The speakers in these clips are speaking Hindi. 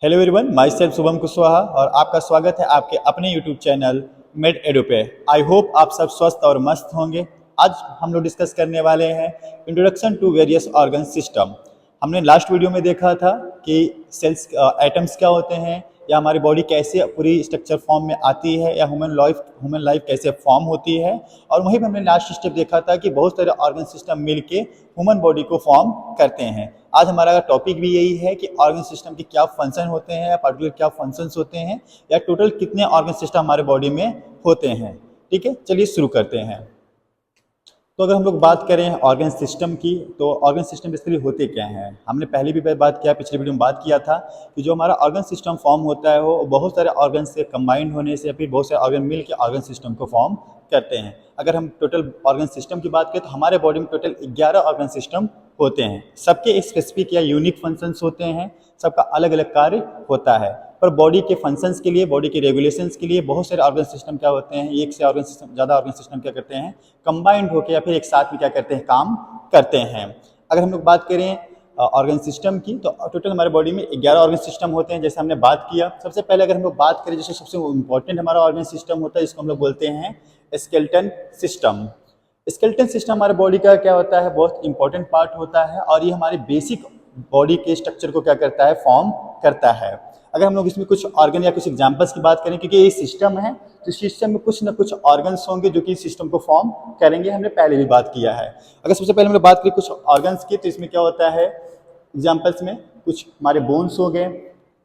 Hello everyone, my self Shubham Kushwaha और आपका स्वागत है आपके अपने यूट्यूब चैनल मेड एडो पे। आई होप आप सब स्वस्थ और मस्त होंगे। आज हम लोग डिस्कस करने वाले हैं introduction to various organ system. हमने लास्ट वीडियो में देखा था कि सेल्स एटम्स क्या होते हैं, या हमारी बॉडी कैसे पूरी स्ट्रक्चर फॉर्म में आती है, या ह्यूमन लाइफ कैसे फॉर्म होती है। और वहीं पर हमने लास्ट स्टेप देखा था कि बहुत सारे ऑर्गन सिस्टम मिलके ह्यूमन बॉडी को फॉर्म करते हैं। आज हमारा टॉपिक भी यही है कि ऑर्गन सिस्टम के क्या फंक्शन होते हैं, या पर्टिकुलर क्या फंक्शंस होते हैं, या टोटल कितने ऑर्गन सिस्टम हमारे बॉडी में होते हैं। ठीक है, चलिए शुरू करते हैं। तो अगर हम लोग बात करें ऑर्गन सिस्टम की, तो ऑर्गन सिस्टम बेसिकली होते क्या हैं। हमने पहले भी बात किया, पिछले वीडियो में बात किया था कि जो हमारा ऑर्गन सिस्टम फॉर्म होता है वो बहुत सारे ऑर्गन से कंबाइंड होने से, या फिर बहुत सारे ऑर्गन मिल के ऑर्गन सिस्टम को फॉर्म करते हैं। अगर हम टोटल ऑर्गन सिस्टम की बात करें तो हमारे बॉडी में टोटल 11 ऑर्गन सिस्टम होते हैं। सबके स्पेसिफिक या यूनिक फंक्शंस होते हैं, सबका अलग अलग कार्य होता है। पर बॉडी के फंक्शंस के लिए, बॉडी के रेगुलेशंस के लिए बहुत सारे ऑर्गन सिस्टम क्या होते हैं, एक से ऑर्गन सिस्टम ज़्यादा ऑर्गन सिस्टम क्या करते हैं, कंबाइंड होकर या फिर एक साथ में क्या करते हैं, काम करते हैं। अगर हम लोग बात करें ऑर्गन सिस्टम की, तो टोटल हमारे बॉडी में 11 ऑर्गन सिस्टम होते हैं, जैसे हमने बात किया। सबसे पहले अगर हम लोग बात करें, जैसे सबसे इंपॉर्टेंट हमारा ऑर्गन सिस्टम होता है, इसको हम लोग बोलते हैं स्केलेटन सिस्टम। स्केलेटन सिस्टम हमारे बॉडी का क्या होता है, बहुत इंपॉर्टेंट पार्ट होता है, और ये हमारी बेसिक बॉडी के स्ट्रक्चर को क्या करता है, फॉर्म करता है। अगर हम लोग इसमें कुछ ऑर्गन या कुछ एग्जांपल्स की बात करें, क्योंकि ये सिस्टम है तो सिस्टम में कुछ ना कुछ ऑर्गन्स होंगे जो कि सिस्टम को फॉर्म करेंगे। हमने पहले भी बात किया है। अगर सबसे पहले हमने बात की कुछ ऑर्गन्स की, तो इसमें क्या होता है, एग्जाम्पल्स में कुछ हमारे बोन्स हो गए,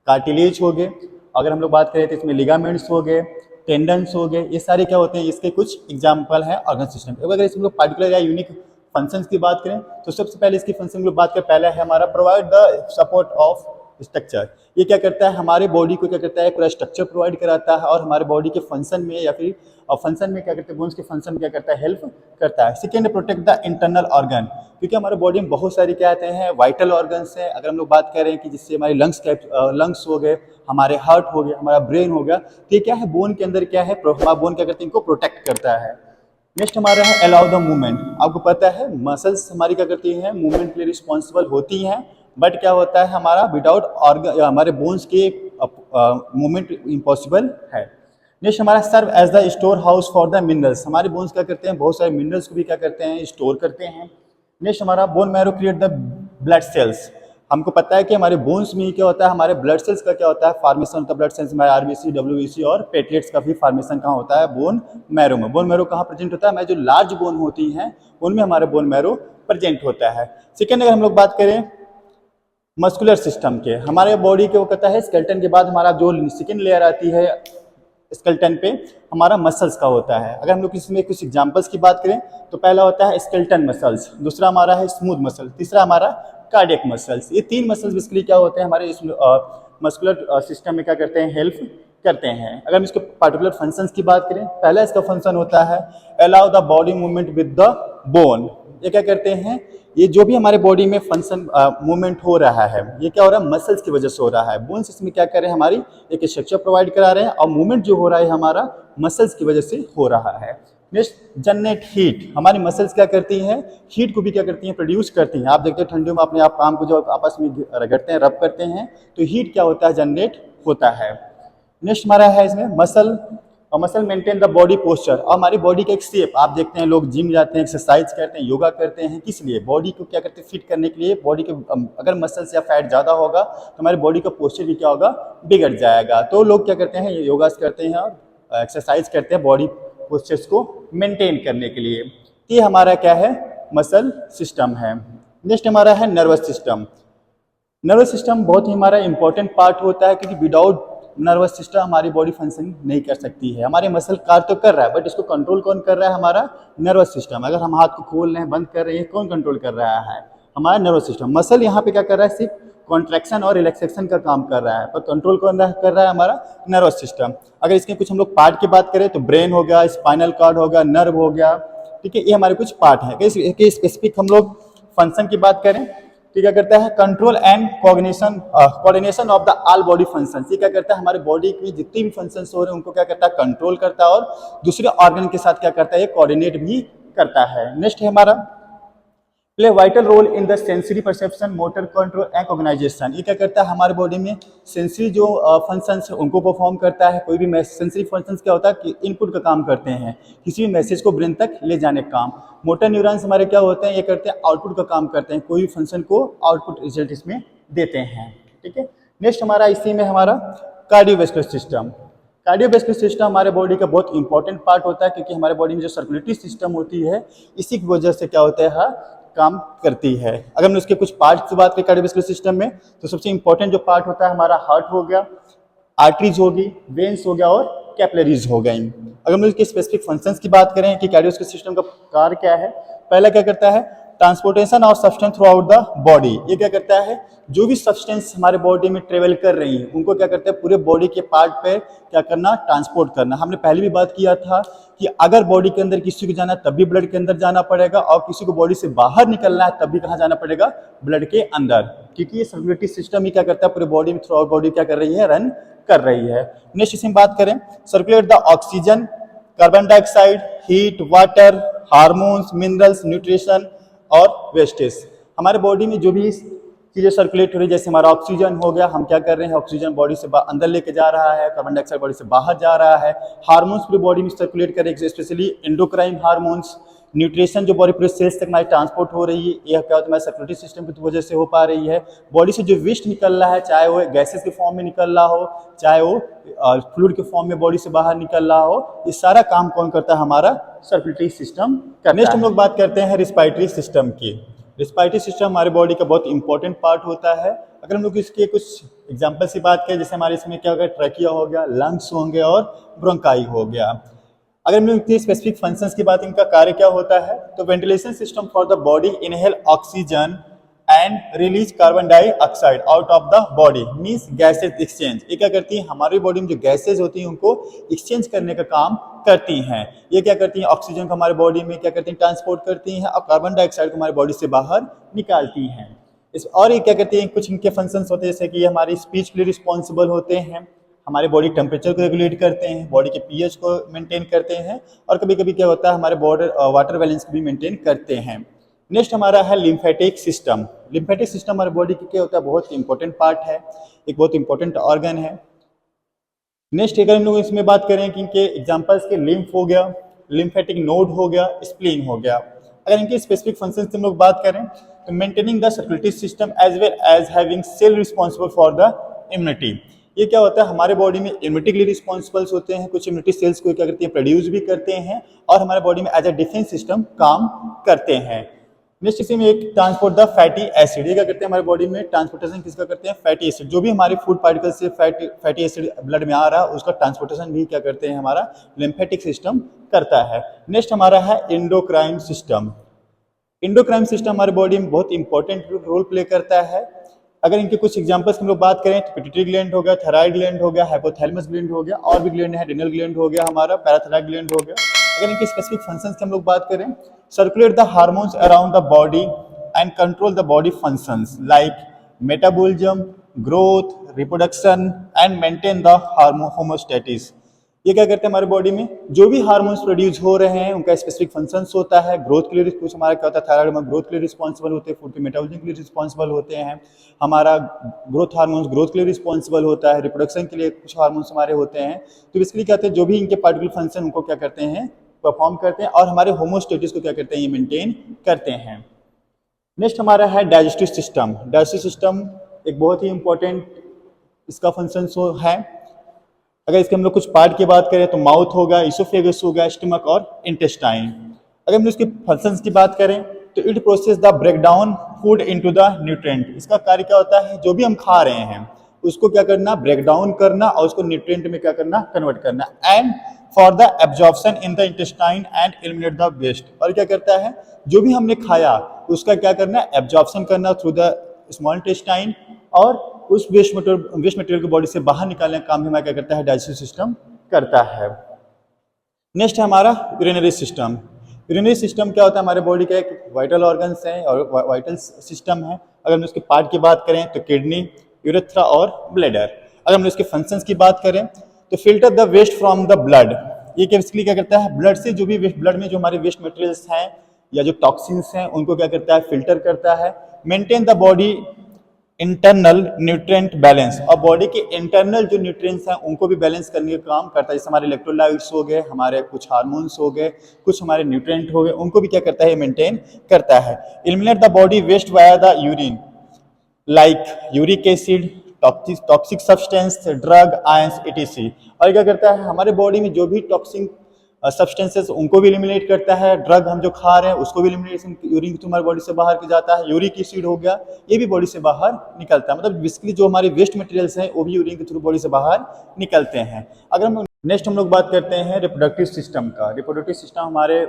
कार्टिलेज हो गए। अगर हम लोग बात करें तो इसमें लिगामेंट्स हो गए, टेंडन्स हो गए। ये सारे क्या होते हैं, इसके कुछ एग्जाम्पल हैं ऑर्गन सिस्टम। अगर इसमें लोग पार्टिकुलर या यूनिक फंक्शंस की बात करें, तो सबसे पहले इसकी फंक्शन की बात करें, पहला है हमारा provide the support of structure. ये क्या करता है, हमारे बॉडी को क्या करता है, पूरा स्ट्रक्चर प्रोवाइड कराता है, और हमारे बॉडी के फंक्शन में या फिर फंक्शन में क्या करते हैं, बोन्स के फंक्शन में क्या करता है, हेल्प करता है। Second, protect the internal organ, क्योंकि हमारे बॉडी में बहुत सारी क्या आते हैं, वाइटल ऑर्गन्स हैं। अगर हम लोग बात करें कि जिससे हमारे लंग्स हो गए, हमारे हार्ट हो गया, हमारा ब्रेन हो गया, तो ये क्या है, बोन के अंदर क्या है, हमारा बोन क्या करते हैं, इनको प्रोटेक्ट करता है। नेक्स्ट हमारा है अलाउ द मूवमेंट। आपको पता है मसल्स हमारी क्या करती हैं, मूवमेंट के लिए रिस्पॉन्सिबल होती हैं, बट क्या होता है, हमारा विदाउट ऑर्गन हमारे बोन्स के मूवमेंट इम्पॉसिबल है। नेक्स्ट हमारा serve as the store house for the minerals. हमारे बोन्स क्या करते हैं, बहुत सारे मिनरल्स को भी क्या करते हैं, स्टोर करते हैं। नेक्स्ट हमारा bone marrow create the blood cells. हमको पता है कि हमारे बोन्स में क्या होता है, हमारे ब्लड सेल्स का क्या होता है, फॉर्मेशन होता है। ब्लड सेल्स में आरबीसी, डब्ल्यूबीसी और प्लेटलेट्स का भी फॉर्मेशन कहाँ होता है, बोन मैरो में। बोन मैरो कहाँ प्रेजेंट होता है, हमारे जो लार्ज बोन होती हैं उनमें हमारे बोन मैरो प्रेजेंट होता है। सेकेंड, अगर हम लोग बात करें मस्कुलर सिस्टम के, हमारे बॉडी के वो कहता है स्केलेटन के बाद हमारा जो सेकेंड लेयर आती है स्केलेटन पे, हमारा मसल्स का होता है। अगर हम लोग इसमें कुछ एग्जांपल्स की बात करें, तो पहला होता है स्केलेटन मसल्स, दूसरा हमारा है स्मूथ मसल, तीसरा हमारा कार्डियक मसल्स। ये तीन मसल्स बेसिकली क्या होते हैं, हमारे इस मस्कुलर सिस्टम में क्या करते हैं, हेल्प करते हैं। अगर हम इसके पार्टिकुलर फंक्शंस की बात करें, पहला इसका फंक्शन होता है allow the body movement with the bone. ये क्या करते हैं, ये जो भी हमारे बॉडी में फंक्शन मूवमेंट हो रहा है, ये क्या हो रहा है, मसल्स की वजह से हो रहा है। बोन्स इसमें क्या कर रहे हैं, हमारी एक स्ट्रक्चर प्रोवाइड करा रहे हैं, और मूवमेंट जो हो रहा है हमारा मसल्स की वजह से हो रहा है। Next, generate heat. हमारी मसल्स क्या करती हैं, हीट को भी क्या करती हैं, प्रोड्यूस करती हैं। आप देखते हैं ठंडियों में अपने आप काम को जो आपस में रगड़ते हैं, रब करते हैं, तो हीट क्या होता है, जनरेट होता है। नेक्स्ट हमारा है इसमें मसल, और muscle maintain the body posture. और हमारी बॉडी का एक शेप, आप देखते हैं लोग जिम जाते हैं, एक्सरसाइज करते हैं, योगा करते हैं, किस लिए, बॉडी को क्या करते हैं, फिट करने के लिए। बॉडी के अगर मसल्स या फैट ज़्यादा होगा तो हमारी बॉडी का पोस्चर भी क्या होगा, बिगड़ जाएगा। तो लोग क्या करते हैं, योगा करते हैं और एक्सरसाइज करते हैं बॉडी पोस्चर्स को मेंटेन करने के लिए। ये हमारा क्या है, मसल सिस्टम है। नेक्स्ट हमारा है नर्वस सिस्टम। नर्वस सिस्टम बहुत ही हमारा इंपॉर्टेंट पार्ट होता है, क्योंकि विदाउट नर्वस सिस्टम हमारी बॉडी फंक्शन नहीं कर सकती है। हमारे मसल कार्य तो कर रहा है, बट इसको कंट्रोल कौन कर रहा है, हमारा नर्वस सिस्टम। अगर हम हाथ को खोल रहे हैं, बंद कर रहे हैं, कौन कंट्रोल कर रहा है, हमारा नर्वस सिस्टम। मसल यहाँ पे क्या कर रहा है, सिर्फ कॉन्ट्रैक्शन और रिलैक्सेशन का काम कर रहा है, पर कंट्रोल कौन कर रहा है, हमारा नर्वस सिस्टम। अगर इसके कुछ हम लोग पार्ट की बात करें, तो ब्रेन हो गया, स्पाइनल कॉर्ड हो गया, नर्व हो गया, ठीक है, ये हमारे कुछ पार्ट हैं। इसके स्पेसिफिक हम लोग फंक्शन की बात करें, तो क्या करता है, control and coordination of the all body functions. ये क्या करता है, हमारे बॉडी में जितने भी फंक्शंस हो रहे हैं उनको क्या करता है, कंट्रोल करता है, और दूसरे ऑर्गन के साथ क्या करता है, ये कोऑर्डिनेट भी करता है। नेक्स्ट है हमारा play vital role in the sensory perception, motor control and organization. ये क्या करता है हमारे बॉडी में सेंसरी जो फंक्शंस है उनको परफॉर्म करता है। कोई भी सेंसरी फंक्शंस क्या होता है कि इनपुट का काम करते हैं, किसी भी मैसेज को ब्रेन तक ले जाने का काम। मोटर न्यूरॉन्स हमारे क्या होते हैं, ये करते हैं आउटपुट का काम करते हैं, कोई भी फंक्शन को आउटपुट रिजल्ट इसमें देते हैं। ठीक है, नेक्स्ट हमारा इसी में हमारा कार्डियोवैस्कुलर सिस्टम। कार्डियोवैस्कुलर सिस्टम हमारे बॉडी का बहुत इंपॉर्टेंट पार्ट होता है, क्योंकि हमारे बॉडी में जो सर्कुलेटरी सिस्टम होती है इसी की वजह से क्या होता है काम करती है। अगर हम उसके कुछ पार्ट की बात करें कार्डियोवैस्कुलर सिस्टम में, तो सबसे इंपॉर्टेंट जो पार्ट होता है हमारा हार्ट हो गया, आर्टरीज होगी, वेन्स हो गया और कैपिलरीज हो गई। अगर हम इसके स्पेसिफिक फंक्शंस की बात करें कि कार्डियोवैस्कुलर सिस्टम का कार्य क्या है, पहला क्या करता है transportation of substance through out the body. ये क्या करता है जो भी सब्सटेंस हमारे बॉडी में ट्रेवल कर रही है उनको क्या करते हैं पूरे बॉडी के पार्ट पे क्या करना, ट्रांसपोर्ट करना। हमने पहले भी बात किया था कि अगर बॉडी के अंदर किसी को जाना है तब भी ब्लड के अंदर जाना पड़ेगा, और किसी को बॉडी से बाहर निकलना है तब भी कहाँ जाना पड़ेगा, ब्लड के अंदर, क्योंकि ये सर्कुलेटरी सिस्टम ही क्या करता है पूरे बॉडी में थ्रू आउट बॉडी क्या कर रही है, रन कर रही है। नेक्स्ट इसमें बात करें circulate the oxygen, carbon dioxide, heat, water, hormones, minerals, nutrition और वेस्टेज। हमारे बॉडी में जो भी चीज़ें सर्कुलेट हो रही है, जैसे हमारा ऑक्सीजन हो गया, हम क्या कर रहे हैं ऑक्सीजन बॉडी से अंदर लेके जा रहा है, कार्बन डाइऑक्साइड बॉडी से बाहर जा रहा है, हार्मोन्स पूरी बॉडी में सर्कुलेट कर रही है, स्पेशली एंडोक्राइन हार्मोन्स, न्यूट्रिशन जो बॉडी पूरे सेल्स तक हमारी ट्रांसपोर्ट हो रही है, यह क्या होता है हमारे सर्कुलेटरी सिस्टम की वजह से हो पा रही है। बॉडी से जो वेस्ट निकल रहा है, चाहे वो गैसेस के फॉर्म में निकल रहा हो, चाहे वो फ्लूइड के फॉर्म में बॉडी से बाहर निकल रहा हो, ये सारा काम कौन करता है, हमारा सर्कुलेटरी सिस्टम करता है। नेक्स्ट हम लोग बात करते हैं रिस्पायरेटरी सिस्टम की। रिस्पायरेटरी सिस्टम हमारे बॉडी का बहुत इंपॉर्टेंट पार्ट होता है। अगर हम लोग इसके कुछ एग्जाम्पल्स की बात करें, जैसे हमारे इसमें क्या होगा, ट्रैकिया हो गया, लंग्स होंगे और ब्रोंकाई हो गया। अगर हम लोग इसके स्पेसिफिक फंक्शंस की बात, इनका कार्य क्या होता है, तो ventilation system for the body inhale oxygen and release carbon dioxide out of the body, means gases exchange. ये क्या करती है हमारी बॉडी में जो गैसेज होती हैं उनको एक्सचेंज करने का काम करती हैं। ये क्या करती हैं ऑक्सीजन को हमारे बॉडी में क्या करती हैं ट्रांसपोर्ट करती हैं, और कार्बन डाइऑक्साइड को हमारी बॉडी से बाहर निकालती हैं। और ये क्या करती हैं, कुछ इनके फंक्शंस होते हैं, जैसे कि ये हमारी स्पीच के लिए रिस्पॉन्सिबल होते हैं, हमारे बॉडी टेम्परेचर को रेगुलेट करते हैं, बॉडी के पीएच को मेंटेन करते हैं, और कभी कभी क्या होता है हमारे बॉडी वाटर बैलेंस को भी मेंटेन करते हैं। नेक्स्ट हमारा है लिम्फेटिक सिस्टम। लिम्फेटिक सिस्टम हमारे बॉडी की क्या होता है, बहुत इंपॉर्टेंट पार्ट है, एक बहुत इंपॉर्टेंट ऑर्गन है। नेक्स्ट अगर हम लोग इसमें बात करें कि इनके एग्जांपल्स के लिम्फ हो गया, लिम्फेटिक नोड हो गया, स्प्लीन हो गया। अगर इनके स्पेसिफिक फंक्शंस की हम लोग बात करें तो maintaining the circulatory system as well as having cell responsible for the immunity. ये क्या होता है हमारे बॉडी में इम्यूनिटी के लिए रिस्पॉन्सिबल्स होते हैं, कुछ इम्यूनिटी सेल्स को क्या करती हैं प्रोड्यूस भी करते हैं, और हमारे बॉडी में एज अ डिफेंस सिस्टम काम करते हैं। नेक्स्ट इसी में एक ट्रांसपोर्ट द फैटी एसिड। ये क्या करते हैं हमारे बॉडी में ट्रांसपोर्टेशन किसका करते हैं, फैटी एसिड। जो भी हमारे फूड पार्टिकल से फैटी एसिड ब्लड में आ रहा है उसका ट्रांसपोर्टेशन भी क्या करते हैं हमारा लिम्फेटिक सिस्टम करता है। नेक्स्ट हमारा है एंडोक्राइन सिस्टम। एंडोक्राइन सिस्टम हमारे बॉडी में बहुत इंपॉर्टेंट रोल प्ले करता है। अगर इनके कुछ एग्जांपल्स हम लोग बात करें तो पिट्यूटरी ग्लैंड हो गया, थायराइड ग्लैंड हो गया, हाइपोथैलेमस ग्लैंड हो गया, और भी ग्लैंड है, एड्रिनल ग्लैंड हो गया, हमारा पैराथायराइड ग्लैंड हो गया। अगर इनके स्पेसिफिक फंक्शंस की हम लोग बात करें, circulate the hormones around the body and control the body functions like metabolism, growth, reproduction and maintain the homeostasis. ये क्या करते हैं हमारे बॉडी में जो भी हार्मोन्स प्रोड्यूस हो रहे हैं उनका स्पेसिफिक फंक्शंस होता है। ग्रोथ के लिए कुछ हमारा क्या होता है, थायराइड में ग्रोथ के लिए रिस्पॉन्सिबल होते हैं, फूड के मेटाबॉलिज्म के लिए रिस्पॉन्सिबल होते हैं, हमारा ग्रोथ हार्मोन्स ग्रोथ के लिए रिस्पॉन्सिबल होता है, रिप्रोडक्शन के लिए कुछ हार्मोन्स हमारे होते हैं। तो बेसिकली क्या कहते हैं जो भी इनके पार्टिकुलर फंक्शन उनको क्या करते हैं परफॉर्म करते हैं, और हमारे होमोस्टेटिस को क्या करते हैं ये मेंटेन करते हैं। नेक्स्ट हमारा है डाइजेस्टिव सिस्टम। डाइजेस्टिव सिस्टम एक बहुत ही इंपॉर्टेंट इसका फंक्शन है। अगर इसके हम लोग कुछ पार्ट की बात करें तो माउथ होगा, इसोफेगस होगा, स्टमक और इंटेस्टाइन। अगर हम इसके फंक्शंस की बात करें तो it process the breakdown food into the nutrient. इसका कार्य क्या होता है जो भी हम खा रहे हैं उसको क्या करना, ब्रेक डाउन करना और उसको न्यूट्रिएंट में क्या करना, कन्वर्ट करना, and for the absorption in the intestine and eliminate the waste. और क्या करता है जो भी हमने खाया उसका क्या करना, एब्जॉर्प्शन करना थ्रू द स्मॉल इंटेस्टाइन, और उस वेस्ट मटेरियल को बॉडी से बाहर निकालने का काम हमारा क्या करता है, डाइजेस्टिव सिस्टम करता है। नेक्स्ट है हमारा यूरिनरी सिस्टम। यूरिनरी सिस्टम क्या होता है, हमारे बॉडी का एक वाइटल ऑर्गन्स है और वाइटल सिस्टम है। अगर हम उसके पार्ट की बात करें तो किडनी, यूरेथ्रा और ब्लैडर। अगर हम उसके फंक्शंस की बात करें तो filter the waste from the blood. ये बेसिकली क्या करता है, ब्लड से जो भी वेस्ट, ब्लड में जो हमारे वेस्ट मटेरियल्स हैं या जो टॉक्सिन्स हैं उनको क्या करता है, फिल्टर करता है। Maintain the body internal nutrient balance, और बॉडी के इंटरनल जो न्यूट्रिएंट्स हैं उनको भी बैलेंस करने का काम करता है। जैसे हमारे इलेक्ट्रोलाइट्स हो गए, हमारे कुछ हार्मोन्स हो गए, कुछ हमारे न्यूट्रिएंट हो गए, उनको भी क्या करता है, मेंटेन करता है। Eliminate the body waste via the urine like uric acid, toxic substance, drug, ions, etc। और क्या करता है, हमारे बॉडी में जो भी टॉक्सिक सब्सटेंसेस उनको भी एलिमिनेट करता है। ड्रग हम जो खा रहे हैं उसको भी एलिमिनेशन यूरिन के हमारी बॉडी से बाहर की जाता है। यूरिक एसिड हो गया, ये भी बॉडी से बाहर निकलता है। मतलब बेसिकली जो हमारे वेस्ट मटेरियल्स हैं वो भी यूरिन के थ्रू बॉडी से बाहर निकलते हैं। अगर हम नेक्स्ट हम लोग बात करते हैं रिप्रोडक्टिव सिस्टम का। रिप्रोडक्टिव सिस्टम हमारे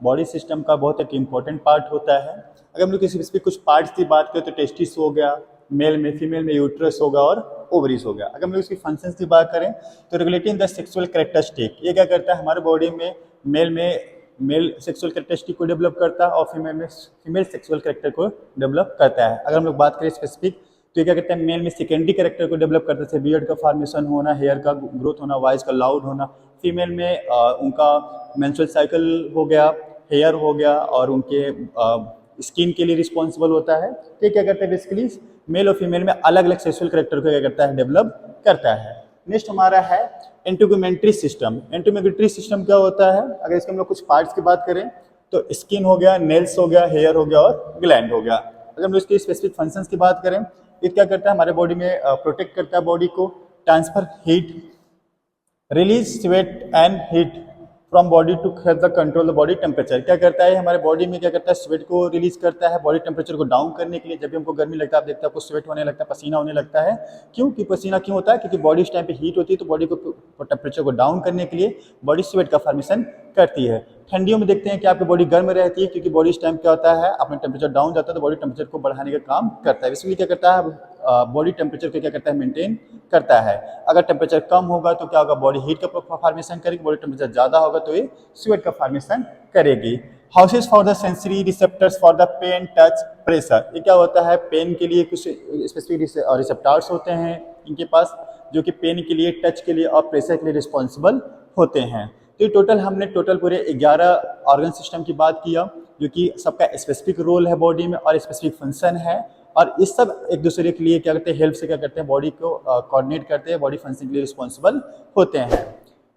बॉडी सिस्टम का बहुत एक इंपॉर्टेंट पार्ट होता है। अगर हम लोग किसी स्पेसिफिक कुछ पार्ट्स की बात करें तो टेस्टिस हो गया मेल में, फीमेल में यूट्रस होगा और ओवरीज हो गया। अगर हम लोग इसकी फंक्शंस की बात करें तो रेगुलेटिंग द सेक्सुअल कैरेक्टरिस्टिक, ये क्या करता है, हमारे बॉडी में मेल सेक्सुअल कैरेक्टरिस्टिक को डेवलप करता है और फीमेल में फीमेल सेक्सुअल कैरेक्टर को डेवलप करता है। अगर हम लोग बात करें स्पेसिफिक तो ये क्या करता है, मेल में सेकेंडरी कैरेक्टर को डेवलप करता है, जैसे बियर्ड का फॉर्मेशन होना, हेयर का ग्रोथ होना, वॉइस का लाउड होना। फीमेल में उनका मेंस्ट्रुअल साइकिल हो गया, हेयर हो गया और उनके स्किन के लिए रिस्पॉन्सिबल होता है। तो क्या करता है, बेसिकली मेल और फीमेल में अलग अलग सेक्सुअल कैरेक्टर को क्या करता है, डेवलप करता है। नेक्स्ट हमारा है इंटीग्यूमेंट्री सिस्टम। इंटीग्यूमेंट्री सिस्टम क्या होता है, अगर इसके हम लोग कुछ पार्ट्स की बात करें तो स्किन हो गया, नेल्स हो गया, हेयर हो गया और ग्लैंड हो गया। अगर हम लोग इसकी स्पेसिफिक फंक्शंस की बात करें, ये क्या करता है, हमारे बॉडी में प्रोटेक्ट करता है बॉडी को, transfer heat, release sweat and heat from body to have the control the body temperature. क्या करता है, हमारे बॉडी में क्या करता है, स्वेट को रिलीज करता है बॉडी टेम्परेचर को डाउन करने के लिए। जब भी हमको गर्मी लगता है, आप देखते हैं आपको स्वेट होने लगता है, पसीना होने लगता है। क्यों कि पसीना क्यों होता है, क्योंकि बॉडी इस टाइम पे हीट होती है, तो बॉडी को टेम्परेचर को डाउन करने के लिए बॉडी स्वेट का फॉर्मेशन करती है। ठंडियों में देखते हैं कि आपकी बॉडी गर्म रहती है, क्योंकि बॉडी इस टाइम क्या होता है, अपना टेम्परेचर डाउन जाता है तो बॉडी टेम्परेचर को बढ़ाने का काम करता है। इसलिए क्या करता है, बॉडी टेम्परेचर को क्या करता है, मेंटेन करता है। अगर टेम्परेचर कम होगा तो क्या होगा, बॉडी हीट का फॉर्मेशन करेगी, बॉडी टेम्परेचर ज़्यादा होगा तो ये स्वेट का फॉर्मेशन करेगी। Houses for the sensory receptors for the pain, touch, pressure. ये क्या होता है, पेन के लिए कुछ स्पेसिफिक रिसेप्टर्स होते हैं इनके पास, जो कि पेन के लिए, टच के लिए और प्रेशर के लिए रिस्पॉन्सिबल होते हैं। तो ये हमने पूरे 11 ऑर्गन सिस्टम की बात किया, जो कि सबका स्पेसिफिक रोल है बॉडी में और स्पेसिफिक फंक्शन है। और इस सब एक दूसरे के लिए क्या करते हैं, हेल्प से क्या करते हैं, बॉडी को कोऑर्डिनेट करते हैं, बॉडी फंक्शन के लिए रिस्पॉन्सिबल होते हैं।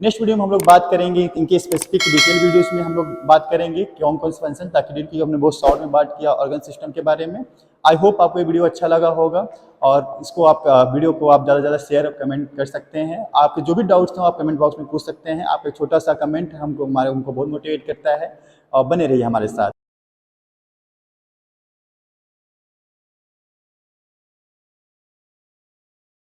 नेक्स्ट वीडियो में हम लोग बात करेंगे इनके स्पेसिफिक डिटेल वीडियोस में हम लोग बात करेंगे कौन कौन से फंक्शन, ताकि की हमने बहुत शॉर्ट में बात किया ऑर्गन सिस्टम के बारे में। आई होप आपको ये वीडियो अच्छा लगा होगा और इसको आप वीडियो को आप ज़्यादा से ज़्यादा शेयर और कमेंट कर सकते हैं। आपके जो भी डाउट्स हो आप कमेंट बॉक्स में पूछ सकते हैं। आपका छोटा सा कमेंट हमको बहुत मोटिवेट करता है और बने रहिए हमारे साथ।